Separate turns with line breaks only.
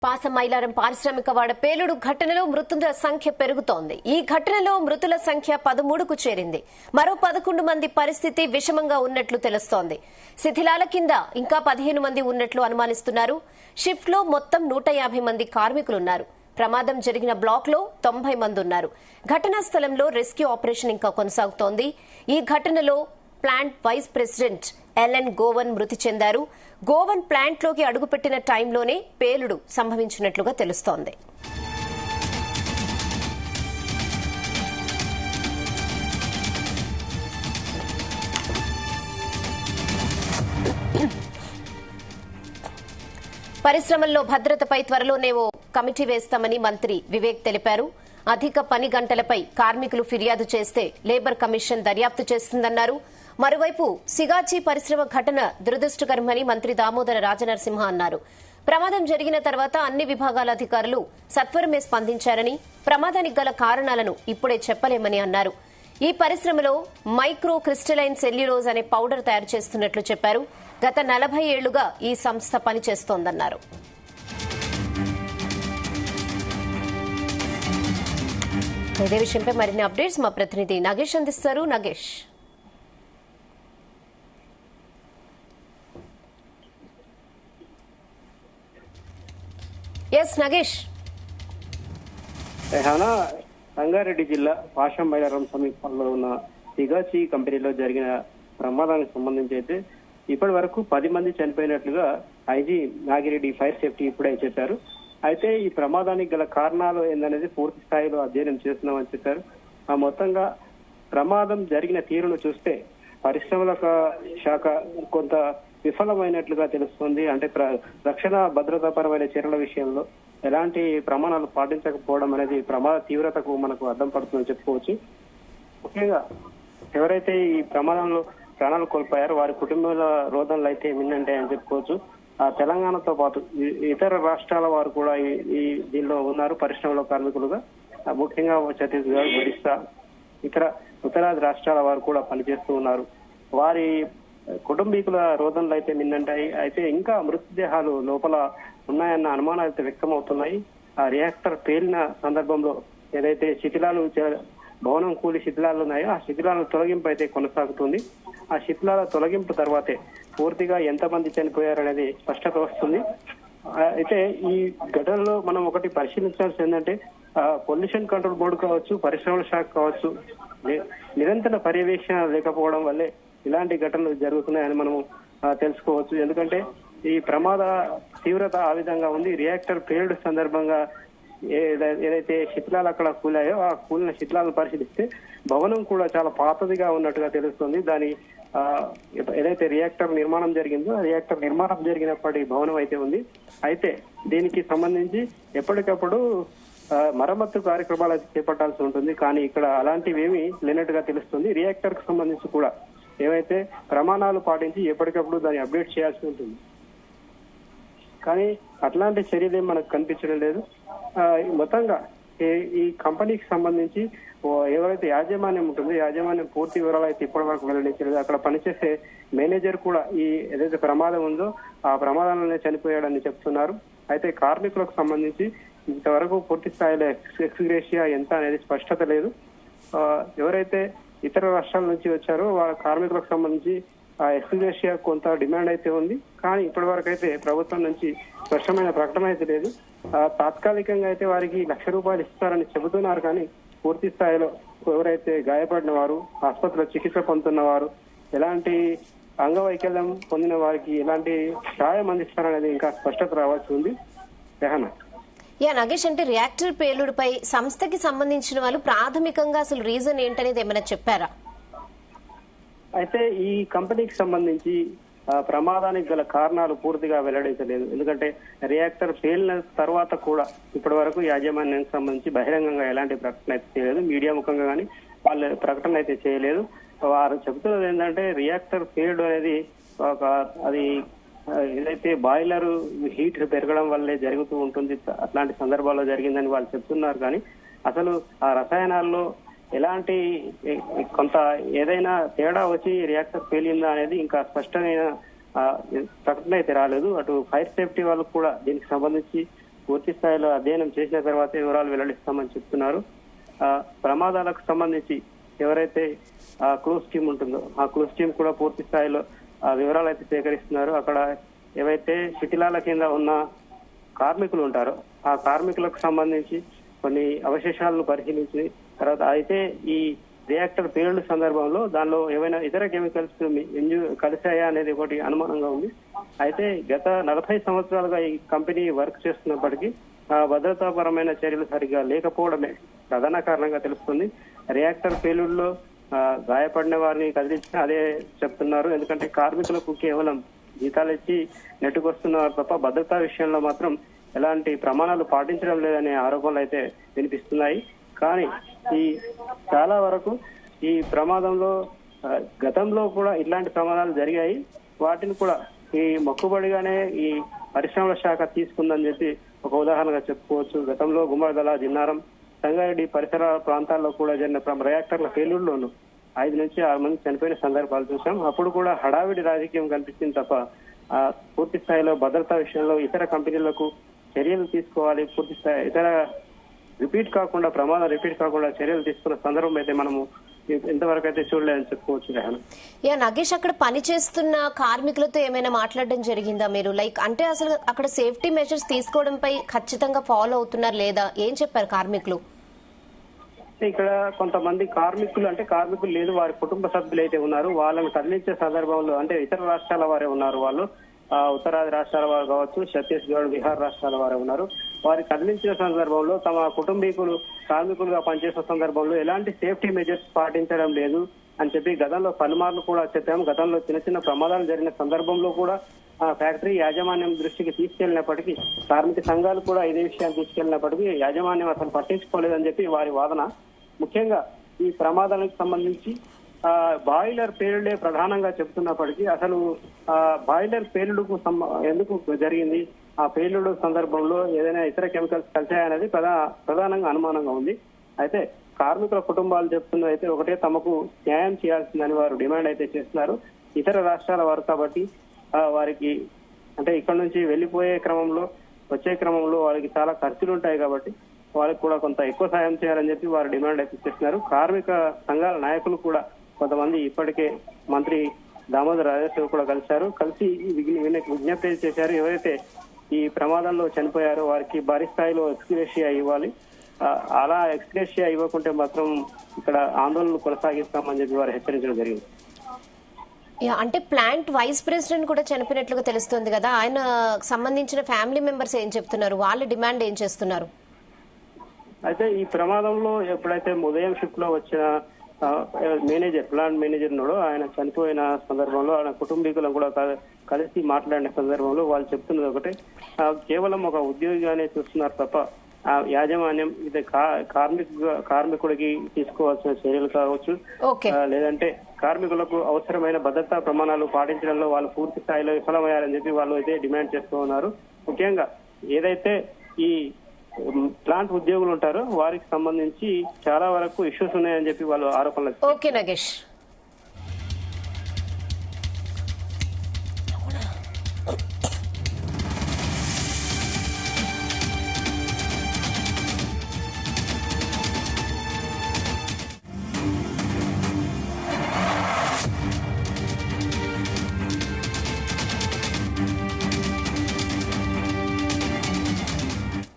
పాసమైలారం పారిశ్రామికవాడ పేలుడు ఘటనలో మృతుల సంఖ్య పెరుగుతోంది. ఈ ఘటనలో మృతుల సంఖ్య 13కు చేరింది. మరో 11 మంది పరిస్థితి విషమంగా ఉన్నట్లు తెలుస్తోంది. శిథిలాల కింద ఇంకా 15 మంది ఉన్నట్లు అనుమానిస్తున్నారు. షిఫ్ట్ లో మొత్తం 150 మంది కార్మికులున్నారు. ప్రమాదం జరిగిన బ్లాక్ లో 90 మంది ఉన్నారు. ఘటనా స్థలంలో రెస్క్యూ ఆపరేషన్ ఇంకా కొనసాగుతోంది. ఈ ఘటనలో plant vice president L N Govan మృతి చెందారు. గోవన్ ప్లాంట్ లోకి అడుగుపెట్టిన టైంలోనే పేలుడు సంభవించినట్లుగా తెలుస్తోంది. పరిశ్రమల్లో భద్రతపై త్వరలోనే ఓ కమిటీ వేస్తామని మంత్రి వివేక్ తెలిపారు. అధిక పని గంటలపై కార్మికులు ఫిర్యాదు చేస్తే లేబర్ కమిషన్ దర్యాప్తు చేస్తుందన్నారు. మరోవైపు సిగాచి పరిశ్రమ ఘటన దురదృష్టకరమని మంత్రి దామోదర రాజనరసింహ అన్నారు. ప్రమాదం జరిగిన తర్వాత అన్ని విభాగాల అధికారులు సత్వరమే స్పందించారని, ప్రమాదానికి గల కారణాలను ఇప్పుడే చెప్పలేమని అన్నారు. ఈ పరిశ్రమలో మైక్రో క్రిస్టలైన్ సెల్యులోజ్ అనే పౌడర్ తయారు చేస్తున్నట్లు చెప్పారు. గత 40 ఏళ్లుగా ఈ సంస్థ పనిచేస్తోందన్నారు. ఇదే విషయంపై మరిన్ని అప్డేట్స్ మా ప్రతినిధి నాగేష్ అందిస్తారు. నాగేష్, నాగేష్.
రంగారెడ్డి జిల్లా పాషంమైలారం సమీపంలో ఉన్న సిగాచి కంపెనీలో జరిగిన ప్రమాదానికి సంబంధించి అయితే ఇప్పటి వరకు 10 మంది చనిపోయినట్లుగా ఐజీ నాగిరెడ్డి ఫైర్ సేఫ్టీ ఇప్పుడే చెప్పారు. అయితే ఈ ప్రమాదానికి గల కారణాలు ఏందనేది పూర్తి స్థాయిలో అధ్యయనం చేస్తున్నామని చెప్పారు. మొత్తంగా ప్రమాదం జరిగిన తీరును చూస్తే పరిశ్రమల శాఖ కొంత విఫలమైనట్లుగా తెలుస్తుంది. అంటే రక్షణ భద్రతాపరమైన చర్యల విషయంలో ఎలాంటి ప్రమాణాలు పాటించకపోవడం అనేది ప్రమాద తీవ్రతకు మనకు అర్థం పడుతుందని చెప్పుకోవచ్చు. ముఖ్యంగా ఎవరైతే ఈ ప్రమాదంలో ప్రాణాలు కోల్పోయారో వారి కుటుంబాల రోదనలు అయితే మిన్నంటాయని చెప్పుకోవచ్చు. తెలంగాణతో పాటు ఇతర రాష్ట్రాల వారు కూడా ఈ దీనిలో ఉన్నారు పరిశ్రమలో కార్మికులుగా. ముఖ్యంగా ఛత్తీస్గఢ్, ఒడిశా, ఇతర ఉత్తరాది రాష్ట్రాల వారు కూడా పనిచేస్తూ ఉన్నారు. వారి కుటుంబీకుల రోదనలు అయితే మిన్నంటాయి. అయితే ఇంకా మృతదేహాలు లోపల ఉన్నాయన్న అనుమానాలు అయితే వ్యక్తమవుతున్నాయి. ఆ రియాక్టర్ పేలిన సందర్భంలో ఏదైతే శిథిలాలు భవనం కూలి శిథిలాలు ఉన్నాయో ఆ శిథిలాల తొలగింపు అయితే కొనసాగుతుంది. ఆ శిథిలాల తొలగింపు తర్వాతే పూర్తిగా ఎంతమంది చనిపోయారనేది స్పష్టత వస్తుంది. అయితే ఈ ఘటనలో మనం ఒకటి పరిశీలించాల్సి ఏంటంటే పొల్యూషన్ కంట్రోల్ బోర్డు కావచ్చు, పరిశ్రమల శాఖ కావచ్చు, నిరంతర పర్యవేక్షణ లేకపోవడం వల్లే ఇలాంటి ఘటనలు జరుగుతున్నాయని మనం తెలుసుకోవచ్చు. ఎందుకంటే ఈ ప్రమాద తీవ్రత ఆ విధంగా ఉంది. రియాక్టర్ పేలుడు సందర్భంగా ఏదైతే శిథిలాలు అక్కడ కూలాయో ఆ కూలిన శిథిలాలను పరిశీలిస్తే భవనం కూడా చాలా పాతదిగా ఉన్నట్టుగా తెలుస్తుంది. దాని ఏదైతే రియాక్టర్ నిర్మాణం జరిగిందో ఆ రియాక్టర్ నిర్మాణం జరిగినప్పటి భవనం అయితే ఉంది. అయితే దీనికి సంబంధించి ఎప్పటికప్పుడు మరమ్మత్తు కార్యక్రమాలు అయితే చేపట్టాల్సి ఉంటుంది. కానీ ఇక్కడ అలాంటివి ఏమీ లేనట్టుగా తెలుస్తుంది. రియాక్టర్ కు సంబంధించి కూడా ఏవైతే ప్రమాణాలు పాటించి ఎప్పటికప్పుడు దాన్ని అప్డేట్ చేయాల్సి ఉంటుంది. కానీ అట్లాంటి చర్యలు మనకు కనిపించడం లేదు. మొత్తంగా ఈ కంపెనీకి సంబంధించి ఎవరైతే యాజమాన్యం ఉంటుందో యాజమాన్యం పూర్తి వివరాలు అయితే ఇప్పటి వరకు వెల్లడించలేదు. అక్కడ పనిచేసే మేనేజర్ కూడా ఈ ఏదైతే ప్రమాదం ఉందో ఆ ప్రమాదంలోనే చనిపోయాడని చెప్తున్నారు. అయితే కార్మికులకు సంబంధించి ఇంతవరకు పూర్తి స్థాయిలో ఎక్స్గ్రేషియా ఎంత అనేది స్పష్టత లేదు. ఎవరైతే ఇతర రాష్ట్రాల నుంచి వచ్చారో వాళ్ళ కార్మికులకు సంబంధించి ఆ ఎక్స్గ్రేషియా కొంత డిమాండ్ అయితే ఉంది. కానీ ఇప్పటి వరకు అయితే ప్రభుత్వం నుంచి స్పష్టమైన ప్రకటన అయితే లేదు. తాత్కాలికంగా అయితే వారికి ₹1,00,000 ఇస్తారని చెబుతున్నారు. కానీ పూర్తి స్థాయిలో ఎవరైతే గాయపడిన వారు, ఆసుపత్రిలో చికిత్స పొందుతున్న వారు, ఎలాంటి అంగవైకల్యం పొందిన వారికి ఎలాంటి సాయం అందిస్తారనేది ఇంకా స్పష్టత రావాల్సి ఉంది.
నాగేష్, అంటే రియాక్టర్ పేలుడుపై సంస్థకి సంబంధించిన వాళ్ళు ప్రాథమికంగా అసలు రీజన్ ఏంటనేది ఏమైనా చెప్పారా?
అయితే ఈ కంపెనీకి సంబంధించి ప్రమాదానికి గల కారణాలు పూర్తిగా వెల్లడించలేదు. ఎందుకంటే రియాక్టర్ పేలిన తర్వాత కూడా ఇప్పటి వరకు యాజమాన్యానికి సంబంధించి బహిరంగంగా ఎలాంటి ప్రకటన అయితే చేయలేదు. మీడియా ముఖంగా కానీ వాళ్ళు ప్రకటన అయితే చేయలేదు. వారు చెబుతున్నది ఏంటంటే రియాక్టర్ పేలుడు అనేది అది ఏదైతే బాయిలర్ హీట్ పెరగడం వల్లే జరుగుతూ ఉంటుంది, అట్లాంటి సందర్భాల్లో జరిగిందని వాళ్ళు చెప్తున్నారు. కానీ అసలు ఆ రసాయనాల్లో ఎలాంటి కొంత ఏదైనా తేడా వచ్చి రియాక్టర్ పేలిందా అనేది ఇంకా స్పష్టమైన ప్రకటన అయితే రాలేదు. అటు ఫైర్ సేఫ్టీ వాళ్ళకు కూడా దీనికి సంబంధించి పూర్తి స్థాయిలో అధ్యయనం చేసిన తర్వాతే వివరాలు వెల్లడిస్తామని చెప్తున్నారు. ప్రమాదాలకు సంబంధించి ఎవరైతే క్లోజ్ టీం ఉంటుందో ఆ క్లోజ్ టీం కూడా పూర్తి స్థాయిలో వివరాలు అయితే సేకరిస్తున్నారు. అక్కడ ఏవైతే శిథిలాల కింద ఉన్న కార్మికులు ఉంటారో ఆ కార్మికులకు సంబంధించి కొన్ని అవశేషాలను పరిశీలించి తర్వాత అయితే ఈ రియాక్టర్ పేలుడు సందర్భంలో దానిలో ఏమైనా ఇతర కెమికల్స్ కలిసాయా అనేది ఒకటి అనుమానంగా ఉంది. అయితే గత 40 సంవత్సరాలుగా ఈ కంపెనీ వర్క్ చేస్తున్నప్పటికీ భద్రతాపరమైన చర్యలు సరిగ్గా లేకపోవడమే ప్రధాన కారణంగా తెలుస్తుంది. రియాక్టర్ పేలుడులో గాయపడిన వారిని కదిలించిన అదే చెప్తున్నారు. ఎందుకంటే కార్మికులకు కేవలం జీతాలు ఇచ్చి నెట్టుకొస్తున్నారు తప్ప భద్రతా విషయంలో మాత్రం ఎలాంటి ప్రమాణాలు పాటించడం లేదనే ఆరోపణలు అయితే వినిపిస్తున్నాయి. కానీ ఈ చాలా వరకు ఈ ప్రమాదంలో గతంలో కూడా ఇట్లాంటి ప్రమాదాలు జరిగాయి. వాటిని కూడా ఈ మొక్కుబడిగానే ఈ పరిశ్రమల శాఖ తీసుకుందని చెప్పి ఒక ఉదాహరణగా చెప్పుకోవచ్చు. గతంలో గుమ్మడిదల, జిన్నారం, సంగారెడ్డి పరిసర ప్రాంతాల్లో కూడా జరిగిన రియాక్టర్ల పేలుడులోను 5 నుంచి 6 మంది చనిపోయిన సందర్భాలు చూసాం. అప్పుడు కూడా హడావిడి రాజకీయం కనిపించింది తప్ప పూర్తి స్థాయిలో భద్రతా విషయంలో ఇతర కంపెనీలకు చర్యలు తీసుకోవాలి, పూర్తి స్థాయి ఇతర ప్రమాదం రిపీట్ కాకుండా చర్యలు తీసుకున్న సందర్భం అయితే మనము ఇంతవరకు అయితే చూడలేదని చెప్పుకోవచ్చు.
నాగేష్, అక్కడ పనిచేస్తున్న కార్మికులతో ఏమైనా మాట్లాడడం జరిగిందా మీరు? అంటే అసలు అక్కడ సేఫ్టీ మెజర్స్ తీసుకోవడంపై ఖచ్చితంగా ఫాలో అవుతున్నారు లేదా? ఏం చెప్పారు కార్మికులు?
ఇక్కడ కొంతమంది కార్మికులు లేదు, వారి కుటుంబ సభ్యులు అయితే ఉన్నారు. వాళ్ళని కదిలించే సందర్భంలో అంటే ఇతర రాష్ట్రాల వారే ఉన్నారు. వాళ్ళు ఉత్తరాది రాష్ట్రాల వారు కావచ్చు, ఛత్తీస్గఢ్, బీహార్ రాష్ట్రాల వారే ఉన్నారు. వారి కదిలించిన సందర్భంలో తమ కుటుంబీకులు కార్మికులుగా పనిచేసే సందర్భంలో ఎలాంటి సేఫ్టీ మెజర్స్ పాటించడం లేదు అని చెప్పి గతంలో పలుమార్లు కూడా చెప్పాము. గతంలో చిన్న చిన్న ప్రమాదాలు జరిగిన సందర్భంలో కూడా ఫ్యాక్టరీ యాజమాన్యం దృష్టికి తీసుకెళ్లినప్పటికీ, కార్మిక సంఘాలు కూడా ఇదే విషయాన్ని తీసుకెళ్లినప్పటికీ యాజమాన్యం అసలు పట్టించుకోలేదని చెప్పి వారి వాదన. ముఖ్యంగా ఈ ప్రమాదానికి సంబంధించి బాయిలర్ పేలుడే ప్రధానంగా చెబుతున్నప్పటికీ అసలు బాయిలర్ పేలుడుకు ఎందుకు జరిగింది, ఆ పేలుడు సందర్భంలో ఏదైనా ఇతర కెమికల్స్ కలిసాయనేది ప్రధానంగా అనుమానంగా ఉంది. అయితే కార్మికుల కుటుంబాలు చెప్తున్నది అయితే ఒకటే, తమకు న్యాయం చేయాల్సిందని వారు డిమాండ్ అయితే చేస్తున్నారు. ఇతర రాష్ట్రాల వారు కాబట్టి వారికి అంటే ఇక్కడ నుంచి వెళ్లిపోయే క్రమంలో వచ్చే క్రమంలో వారికి చాలా ఖర్చులు ఉంటాయి కాబట్టి వారికి కూడా కొంత ఎక్కువ సాయం చేయాలని చెప్పి వారు డిమాండ్ అయితే చేస్తున్నారు. కార్మిక సంఘాల నాయకులు కూడా కొంతమంది ఇప్పటికే మంత్రి దామోదర్ రాజేశ్వర్ కూడా కలిసి విజ్ఞప్తి చేశారు. ఎవరైతే ఈ ప్రమాదంలో చనిపోయారో వారికి భారీ స్థాయిలో ఎక్స్గ్రేషియా ఇవ్వాలి, అలా ఎక్స్గ్రేషియా ఇవ్వకుంటే మాత్రం ఇక్కడ ఆందోళనలు కొనసాగిస్తామని చెప్పి వారు హెచ్చరించడం జరిగింది.
అంటే ప్లాంట్ వైస్ ప్రెసిడెంట్ కూడా చనిపోయినట్లుగా తెలుస్తుంది కదా, ఆయన సంబంధించిన ఫ్యామిలీ మెంబర్స్ ఏం చెప్తున్నారు, వాళ్ళ డిమాండ్ ఏం చేస్తున్నారు?
అయితే ఈ ప్రమాదంలో ఎప్పుడైతే ఉదయం షిఫ్ట్ లో వచ్చిన ప్లాంట్ మేనేజర్ ఉన్నాడో ఆయన చనిపోయిన సందర్భంలో ఆయన కుటుంబీకులను కూడా కలిసి మాట్లాడిన సందర్భంలో వాళ్ళు చెప్తున్నది ఒకటే, కేవలం ఒక ఉద్యోగిగానే చూస్తున్నారు తప్ప యాజమాన్యం ఇది కార్మికుడికి తీసుకోవాల్సిన చర్యలు కావచ్చు, లేదంటే కార్మికులకు అవసరమైన భద్రతా ప్రమాణాలు పాటించడంలో వాళ్ళు పూర్తి స్థాయిలో విఫలమయ్యారని చెప్పి వాళ్ళు అయితే డిమాండ్ చేస్తూ ఉన్నారు. ముఖ్యంగా ఏదైతే ఈ ప్లాంట్ ఉద్యోగులు ఉంటారో వారికి సంబంధించి చాలా వరకు ఇష్యూస్ ఉన్నాయని చెప్పి వాళ్ళు ఆరోపణలు.
ఓకే నాగేష్.